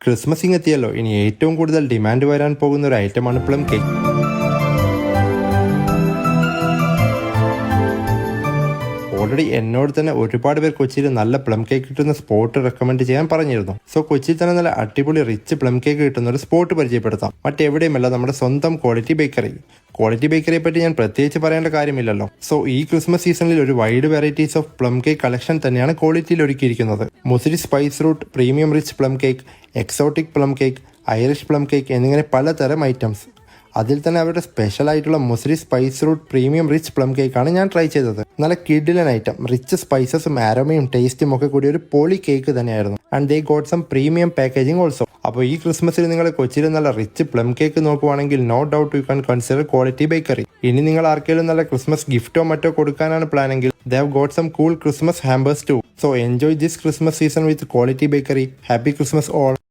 Christmas ഇങ്ങെത്തിയല്ലോ. ഇനി ഏറ്റവും കൂടുതൽ ഡിമാൻഡ് വരാൻ പോകുന്ന ഒരു ഐറ്റമാണ് പ്ലം കേക്ക്. ഓൾറെഡി എന്നോട് തന്നെ ഒരുപാട് പേർ കൊച്ചിയിൽ നല്ല പ്ലം കേക്ക് കിട്ടുന്ന സ്പോട്ട് റെക്കമെൻഡ് ചെയ്യാൻ പറഞ്ഞിരുന്നു. സോ കൊച്ചിയിൽ തന്നെ നല്ല അടിപൊളി റിച്ച് പ്ലം കേക്ക് കിട്ടുന്ന ഒരു സ്പോട്ട് പരിചയപ്പെടുത്താം. മറ്റെവിടെയുമല്ല, നമ്മുടെ സ്വന്തം ക്വാളിറ്റി ബേക്കറി. ക്വാളിറ്റി ബേക്കറിയെ പറ്റി ഞാൻ പ്രത്യേകിച്ച് പറയേണ്ട കാര്യമില്ലല്ലോ. സോ ഈ ക്രിസ്മസ് സീസണിൽ ഒരു wide varieties of plum cake collection തന്നെയാണ് ക്വാളിറ്റിയിൽ ഒരുക്കിയിരിക്കുന്നത്. Muziris spice route, premium rich plum cake, exotic plum cake, Irish plum cake എന്നിങ്ങനെ പലതരം ഐറ്റംസ്. അതിൽ തന്നെ അവരുടെ സ്പെഷ്യൽ ആയിട്ടുള്ള Muziris spice route premium rich plum കേക്കാണ് ഞാൻ ട്രൈ ചെയ്തത്. നല്ല കിഡിലൻ ഐറ്റം, റിച്ച് സ്പൈസസും ആരോമയും ടേസ്റ്റും ഒക്കെ കൂടി ഒരു പൊളി കേക്ക് തന്നെയായിരുന്നു. And they got some premium packaging also. അപ്പോൾ ഈ ക്രിസ്മസിൽ നിങ്ങൾ കൊച്ചിയിൽ നല്ല റിച്ച് പ്ലം കേക്ക് നോക്കുവാണെങ്കിൽ no doubt you can consider Quality Bakery. ഇനി നിങ്ങൾ ആർക്കെങ്കിലും നല്ല ക്രിസ്മസ് ഗിഫ്റ്റോ മറ്റോ കൊടുക്കാനാണ് പ്ലാനെങ്കിൽ they have got some cool Christmas hampers too. So enjoy this Christmas season with quality bakery. Happy Christmas all.